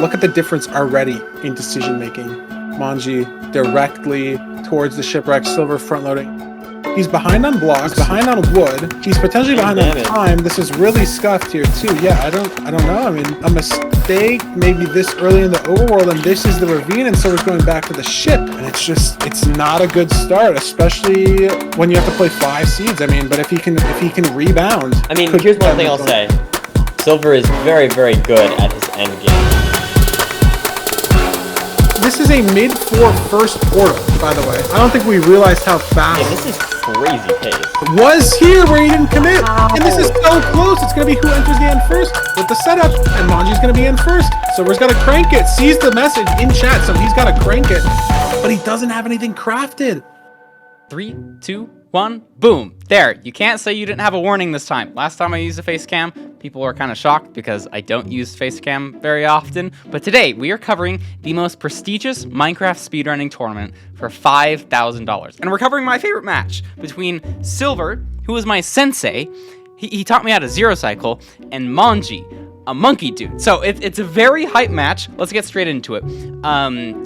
look at the difference already in decision making. Manji directly towards the shipwreck, Silver front loading. He's behind on blocks, behind on wood. He's potentially behind on time. This is really scuffed here too. Yeah, I don't know. I mean, a mistake maybe this early in the overworld, and this is the ravine, and Silver's going back to the ship, and it's not a good start, especially when you have to play 5 seeds. I mean, but if he can rebound. I mean, here's one thing I'll say: Silver is very, very good at his end game. This is a mid-4 first portal, by the way. I don't think we realized how fast. Yeah, this is crazy pace. Was here where he didn't commit, and this is so close. It's gonna be who enters the end first with the setup, and Manji's gonna be in first. Silver's gotta crank it. Sees the message in chat, so he's gotta crank it, but he doesn't have anything crafted. 3, 2, 1, boom. There, you can't say you didn't have a warning this time. Last time I used a face cam, people were kind of shocked because I don't use face cam very often. But today, we are covering the most prestigious Minecraft speedrunning tournament for $5,000. And we're covering my favorite match between Silver, who was my sensei, he taught me how to zero cycle, and Manji, a monkey dude. So it's a very hype match. Let's get straight into it.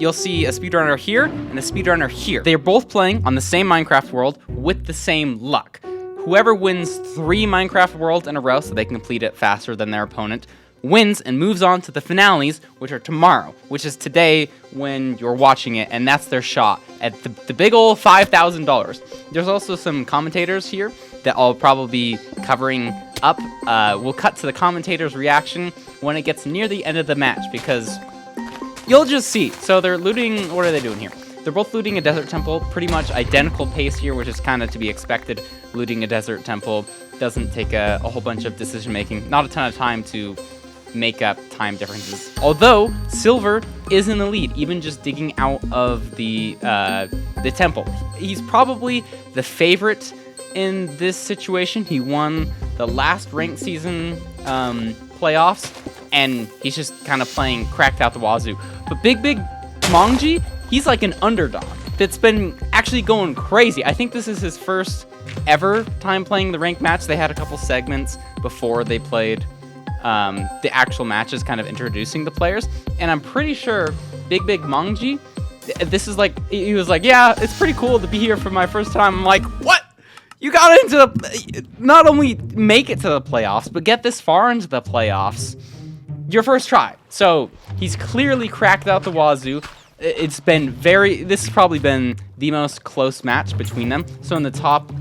You'll see a speedrunner here and a speedrunner here. They're both playing on the same Minecraft world with the same luck. Whoever wins 3 Minecraft worlds in a row so they can complete it faster than their opponent wins and moves on to the finales, which are tomorrow, which is today when you're watching it, and that's their shot at the big old $5,000. There's also some commentators here that I'll probably be covering up. We'll cut to the commentators' reaction when it gets near the end of the match, because you'll just see. So they're looting. What are they doing here? They're both looting a desert temple, pretty much identical pace here, which is kind of to be expected. Looting a desert temple doesn't take a whole bunch of decision making, not a ton of time to make up time differences. Although Silver is in the lead, even just digging out of the temple. He's probably the favorite in this situation. He won the last ranked season playoffs, and he's just kind of playing cracked out the wazoo. But Big Manji, he's like an underdog that's been actually going crazy. I think this is his first ever time playing the ranked match. They had a couple segments before they played the actual matches, kind of introducing the players, and I'm pretty sure Big Manji, this is like, he was like, yeah, it's pretty cool to be here for my first time. I'm like, what? You got into not only make it to the playoffs, but get this far into the playoffs your first try. So he's clearly cracked out the wazoo. This has probably been the most close match between them. So in the top,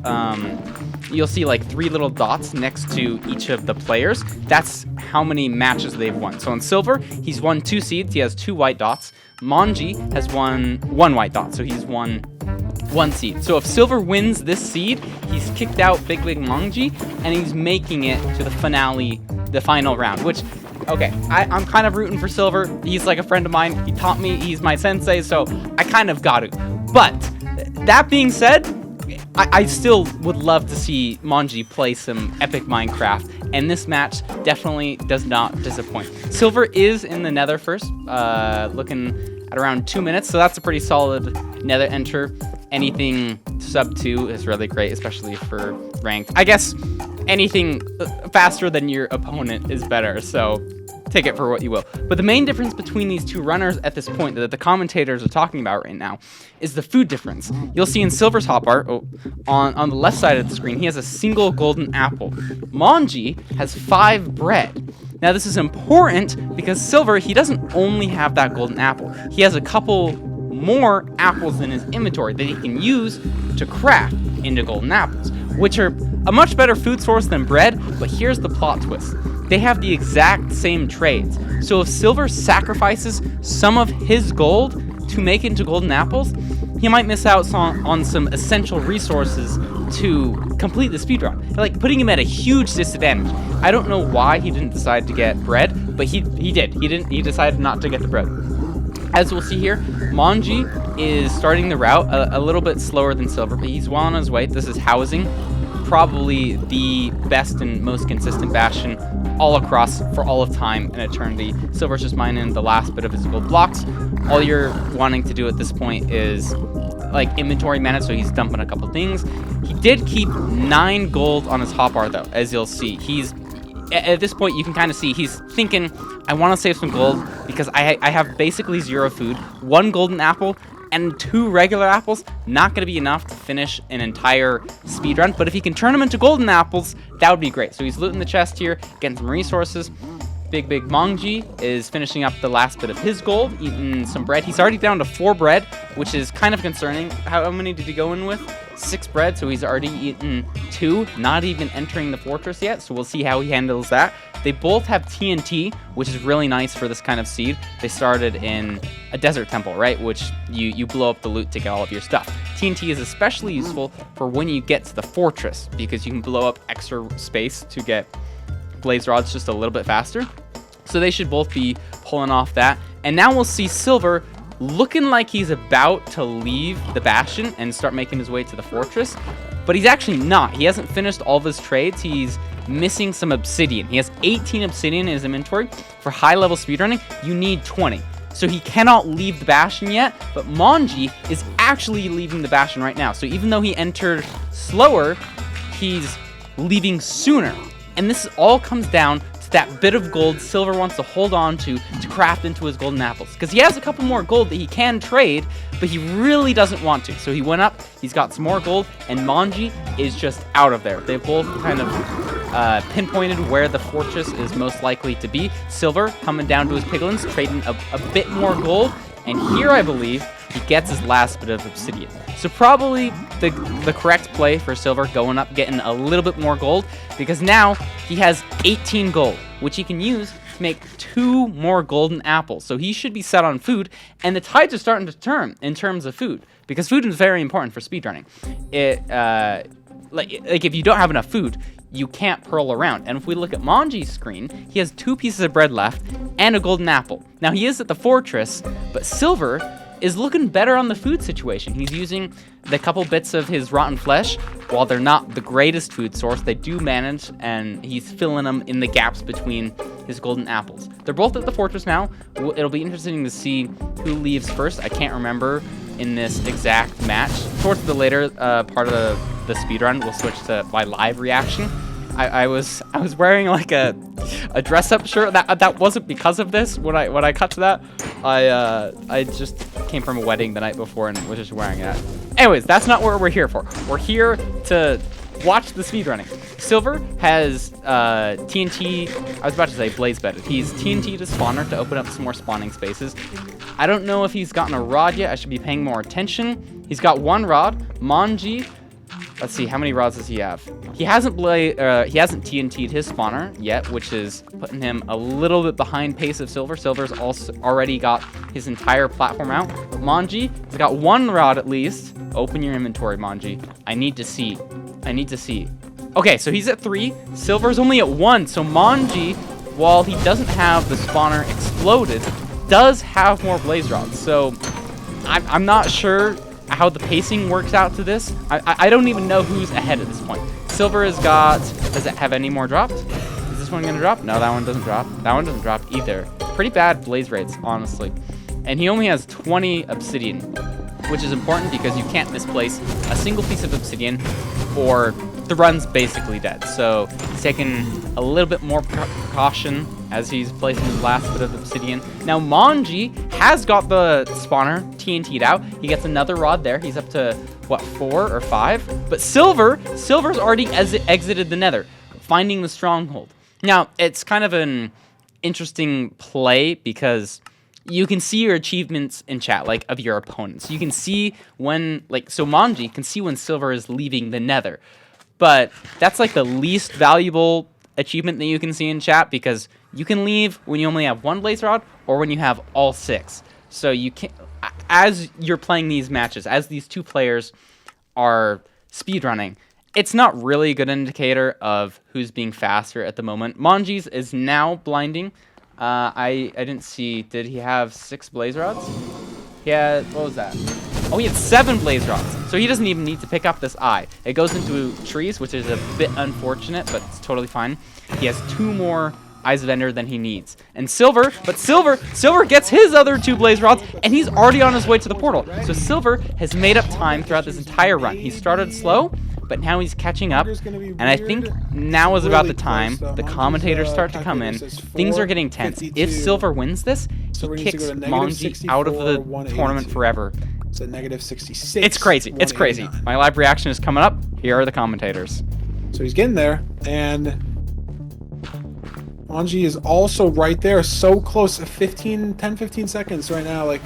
you'll see like 3 little dots next to each of the players. That's how many matches they've won. So in Silver, he's won 2 seeds. He has 2 white dots. Manji has won 1 white dot, so he's won 1 seed. So if Silver wins this seed, he's kicked out Big Manji, and he's making it to the finale, the final round, which, okay, I'm kind of rooting for Silver. He's like a friend of mine. He taught me. He's my sensei, so I kind of got to. But that being said, I still would love to see Manji play some epic Minecraft, and this match definitely does not disappoint. Silver is in the nether first, looking at around 2 minutes, so that's a pretty solid nether enter. Anything sub 2 is really great, especially for ranked. I guess anything faster than your opponent is better, so take it for what you will. But the main difference between these 2 runners at this point that the commentators are talking about right now is the food difference. You'll see in Silver's hotbar, on the left side of the screen, he has a single golden apple. Manji has 5 bread. Now this is important because Silver, he doesn't only have that golden apple. He has a couple more apples in his inventory that he can use to craft into golden apples, which are a much better food source than bread. But here's the plot twist. They have the exact same trades. So if Silver sacrifices some of his gold to make it into golden apples, he might miss out on some essential resources to complete the speedrun, like putting him at a huge disadvantage. I don't know why he didn't decide to get bread, but he did. He decided not to get the bread. As we'll see here, Manji is starting the route a little bit slower than Silver, but he's well on his way. This is housing, probably the best and most consistent bastion all across for all of time and eternity. Silver's just mining the last bit of his gold blocks. All you're wanting to do at this point is like inventory manage, so he's dumping a couple things. He did keep 9 gold on his hotbar though, as you'll see. at this point, you can kind of see he's thinking, I want to save some gold because I have basically 0 food, 1 golden apple, and 2 regular apples. Not going to be enough to finish an entire speedrun, but if he can turn them into golden apples, that would be great. So he's looting the chest here, getting some resources. Big Mongji is finishing up the last bit of his gold, eating some bread. He's already down to 4 bread, which is kind of concerning. How many did he go in with? 6 bread, so he's already eaten 2, not even entering the fortress yet, so we'll see how he handles that. They both have TNT, which is really nice for this kind of seed. They started in a desert temple, right, which you blow up the loot to get all of your stuff. TNT is especially useful for when you get to the fortress, because you can blow up extra space to get blaze rods just a little bit faster. So they should both be pulling off that. And now we'll see Silver looking like he's about to leave the bastion and start making his way to the fortress, but he's actually not. He hasn't finished all of his trades. He's missing some obsidian. He has 18 obsidian in his inventory. For high level speedrunning, you need 20. So he cannot leave the bastion yet, but Mongji is actually leaving the bastion right now. So even though he entered slower, he's leaving sooner. And this all comes down to that bit of gold Silver wants to hold on to craft into his golden apples. Because he has a couple more gold that he can trade, but he really doesn't want to. So he went up, he's got some more gold, and Mongji is just out of there. They've both kind of pinpointed where the fortress is most likely to be. Silver coming down to his piglins, trading a bit more gold, and here I believe he gets his last bit of obsidian. So probably the correct play for Silver, going up, getting a little bit more gold, because now he has 18 gold, which he can use to make 2 more golden apples. So he should be set on food, and the tides are starting to turn in terms of food, because food is very important for speedrunning. Like if you don't have enough food, you can't pearl around. And if we look at Mongji's screen, he has 2 pieces of bread left and a golden apple. Now he is at the fortress, but Silver is looking better on the food situation. He's using the couple bits of his rotten flesh. While they're not the greatest food source, they do manage, and he's filling them in the gaps between his golden apples. They're both at the fortress now. It'll be interesting to see who leaves first. I can't remember in this exact match. Towards the later part of the speedrun, we'll switch to my live reaction. I was wearing like a dress-up shirt. That wasn't because of this. When I cut to that, I just came from a wedding the night before and was just wearing that. Anyways, that's not what we're here for. We're here to watch the speedrunning. Silver has TNT. I was about to say blaze bedded. He's TNT to spawner to open up some more spawning spaces. I don't know if he's gotten a rod yet. I should be paying more attention. He's got 1 rod. Mongji. Let's see, how many rods does he have? He hasn't TNT'd his spawner yet, which is putting him a little bit behind pace of Silver. Silver's also already got his entire platform out. But Mongji has got 1 rod at least. Open your inventory, Mongji. I need to see. Okay, so he's at 3. Silver's only at 1. So Mongji, while he doesn't have the spawner exploded, does have more blaze rods. So I'm not sure how the pacing works out to this. I don't even know who's ahead at this point. Silver has got, does it have any more drops? Is this one gonna drop? No, that one doesn't drop. That one doesn't drop either. Pretty bad blaze rates, honestly. And he only has 20 obsidian, which is important because you can't misplace a single piece of obsidian or the run's basically dead. So he's taking a little bit more precaution as he's placing his last bit of obsidian. Now Mongji has got the spawner TNT'd out. He gets another rod there. He's up to, what, 4 or 5? But Silver's already exited the nether, finding the stronghold. Now, it's kind of an interesting play because you can see your achievements in chat, like, of your opponents. You can see when, like, so Mongji can see when Silver is leaving the nether. But that's, like, the least valuable achievement that you can see in chat because you can leave when you only have 1 blaze rod or when you have all 6. So you can, as you're playing these matches, as these 2 players are speedrunning, it's not really a good indicator of who's being faster at the moment. Mongji's is now blinding. I didn't see, did he have 6 blaze rods? He had, what was that? Oh, he had 7 blaze rods. So he doesn't even need to pick up this eye. It goes into trees, which is a bit unfortunate, but it's totally fine. He has 2 more eyes of ender than he needs. And Silver gets his other 2 blaze rods, and he's already on his way to the portal. So Silver has made up time throughout this entire run. He started slow, but now he's catching up. Trigger's gonna be And I think weird. now is It's about really the time close, though. the Monji's, commentators start to come in. calculator says Things are getting tense. If 452. Silver wins this, So he we need to kicks go to negative Manji out of 64, the 182. tournament forever. It's a negative 66. It's crazy. It's crazy. 189. My live reaction is coming up. Here are the commentators. So he's getting there, and Manji is also right there, so close, 10-15 seconds right now, like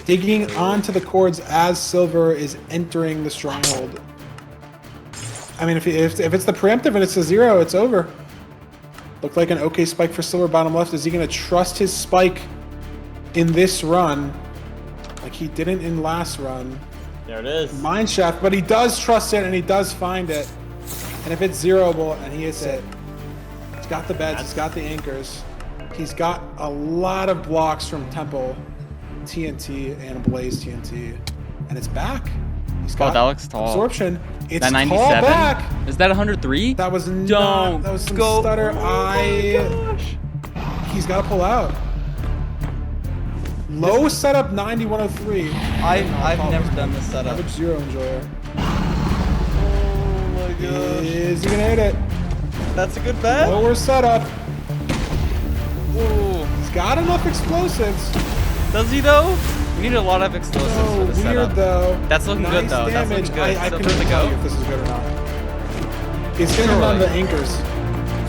digging onto the cords as Silver is entering the stronghold. I mean, if it's the preemptive and it's a 0, it's over. Looked like an okay spike for Silver bottom left. Is he going to trust his spike in this run like he didn't in last run? There it is. Mine shaft, but he does trust it and he does find it. And if it's zeroable and he hits it, he's got the beds, he's got the anchors. He's got a lot of blocks from Temple TNT and Blaze TNT. And it's back. He's got that looks tall. absorption. It's That tall 97? back. Is that 103? That was Don't not, that was some go. stutter. Oh my gosh. He's got to pull out. Low setup 9103. I've never done this setup. Average 0 enjoyer. Oh my gosh. Is he gonna hit it? That's a good bet. Lower setup. Ooh. He's got enough explosives. Does he though? We need a lot of explosives So for the weird setup. though. That's looking nice good, though. That's Damage. looking good. I Silver couldn't to tell go. you if this is good or not. It's gonna on the anchors,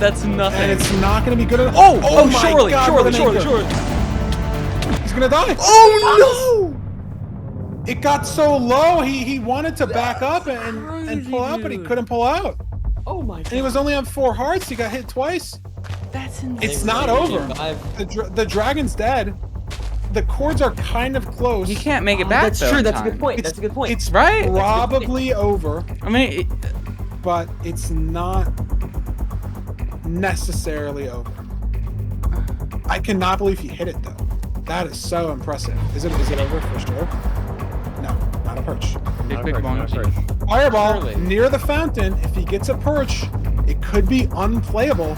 That's nothing. and it's not gonna be good enough. oh, my surely, God, surely, what an surely, anchor. surely. He's gonna die. Oh no! It got so low. He wanted to back up and pull out, but he couldn't pull out. Oh my And he was only on 4 hearts. He got hit twice. That's insane. It's not over. The dragon's dead. The cords are kind of close. He can't make it back. That's though, true. in That's a time. good point. It's- That's a good point. It's Right? probably over, I mean, but it's not necessarily over. I cannot believe he hit it though. That is so impressive. Is it over for sure? No, not a perch. big bonus. Fireball Surely. near the fountain. If he gets a perch, it could be unplayable.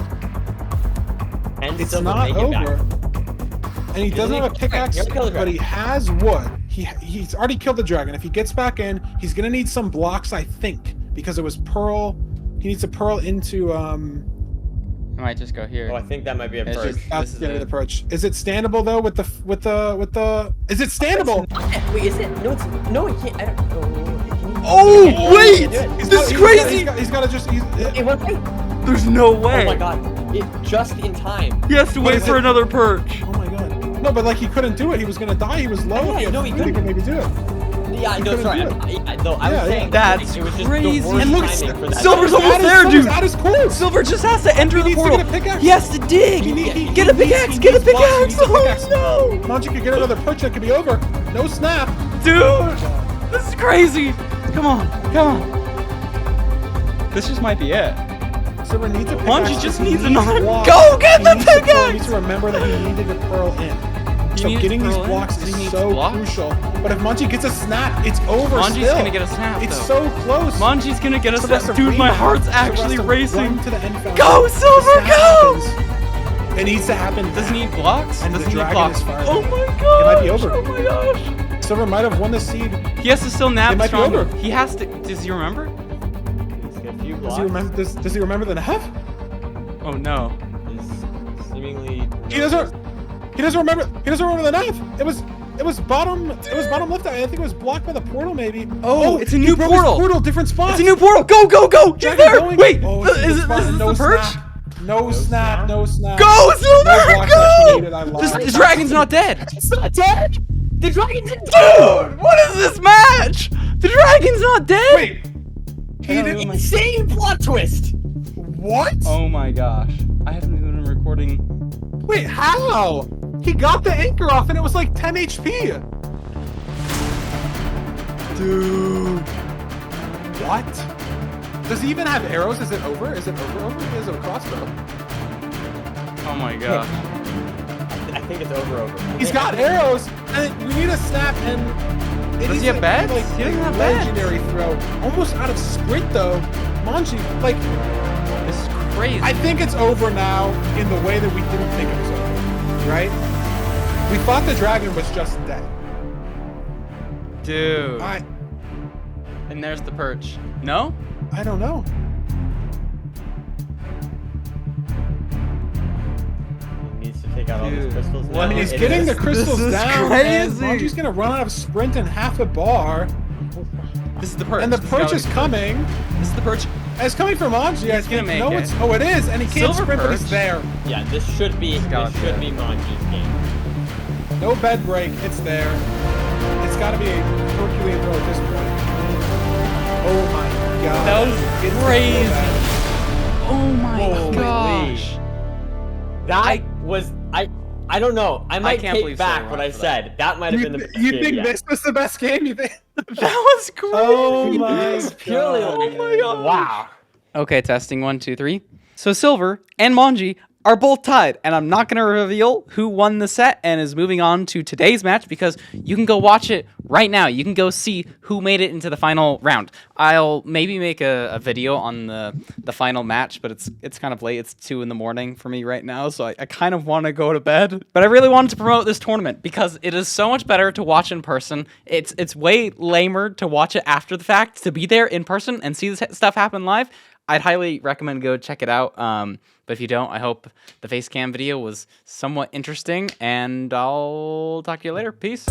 And It's Silver not make it back. over. And he doesn't have a pickaxe, He already killed the but he dragon. has wood. He's already killed the dragon. If he gets back in, he's gonna need some blocks, I think, because it was pearl. He needs to pearl into I might just go here. Oh, I think that might be a It's perch. just- That's This is the end of it. the perch. Is it standable though with the? Is it standable? Wait, is it? No, it's no. It can't. I don't know. Oh, wait! He's This is got- crazy! He's got to just. It went right. There's no way. Oh my god! It just in time. He has to wait is for it? another perch. Oh my god. No, but like he couldn't do it. He was gonna die. He was low. Yeah, If no, he he could couldn't. maybe do it. Yeah, no, couldn't sorry. do I was Yeah, saying That's it was just crazy. the worst And look, timing for that. Silver's almost At his- there, Silver's dude. At his cords. Silver just has to enter He the needs to portal. get a pickaxe. He has to dig. Get a pickaxe. Get a pickaxe. Oh no, Manji could get another perch. That could be over. No snap. dude, this is crazy. Come on, come on. This just might be it. Silver needs a pickaxe. Manji just because he needs needs another- blocks. Go get He the needs to pearl. He pickaxe! needs to remember that he needed to pearl in. He So needs getting to these pearl in? blocks He is needs so blocks? crucial. But if Manji gets a snap, it's over. Manji's still. gonna get a snap, It's though. so close. Manji's gonna get a Silver has snap. to Dude, my rebound. heart's Silver has actually to racing. run to the end fountain. Go, The Silver, snap go! happens. It needs to happen. Does he need blocks? And Does the he need dragon blocks? is fired. Oh my gosh! It might be over. Oh my gosh! Silver might have won the seed. He has to still nap It might be strong. over. He has to. Does he remember? He's got a few Does blocks. he remember? Does he remember the nap? Oh no. He's seemingly. He doesn't. He doesn't remember. He doesn't remember the knife. It was bottom. It was bottom left. I think it was blocked by the portal, maybe. Oh, it's a he new broke his portal. portal, different spots. It's a new portal. Go, go, go! He's Dragon there. going. Wait. Oh, it's a Is good it spot. this is No the perch? snap. No snap. No snap. Go, Silver! No blocks actually needed, I Go! lied. The dragon's not dead. It's not dead. The dragon's dead. Dude, what is this match? The dragon's not dead. Wait. He didn't. Insane plot twist. What? Oh my gosh. I haven't even been recording. Wait, how? He got the anchor off and it was like 10 HP. Dude. What? Does he even have arrows? Is it over? Is it over? He has a crossbow. Oh my gosh. I think it's over. He's got arrows, and we need a snap. And it Does needs he have to be, beds? Like, He doesn't a have beds. legendary throw, almost out of sprint though. Manji, like, This is crazy. I think it's over now in the way that we didn't think it was over. Right? We thought the dragon was just dead. Dude. And there's the perch. No? I don't know. He needs to take out all these Dude, crystals what now. He's It getting is- the crystals this is down, and crazy. Monji's gonna run out of sprint in half a bar, This is the perch. and the This perch gotta is be- coming. This is the perch. And it's coming from Monji. I He's gonna think. make No, it. it's it is, and he can't Silver sprint, but perch. he's there. Yeah, this should be gotta be it. Monji's game. No bed break. It's there. It's got to be a Herculean throw at this point. Oh my god. That was It's crazy. so bad. Oh my Holy. gosh. That was I don't know. I might can't take believe back Silver what won I for said. That might have been the best You game think yet. this was the best game? You think? That was crazy. Oh my It's purely god. Oh my god. Wow. Okay, testing 1, 2, 3. So Silver and Monji are both tied, and I'm not gonna reveal who won the set and is moving on to today's match because you can go watch it right now. You can go see who made it into the final round. I'll maybe make a video on the final match, but it's kind of late. It's 2 in the morning for me right now, so I kind of want to go to bed. But I really wanted to promote this tournament because it is so much better to watch in person. It's way lamer to watch it after the fact. To be there in person and see this stuff happen live, I'd highly recommend go check it out. But if you don't, I hope the facecam video was somewhat interesting, and I'll talk to you later. Peace.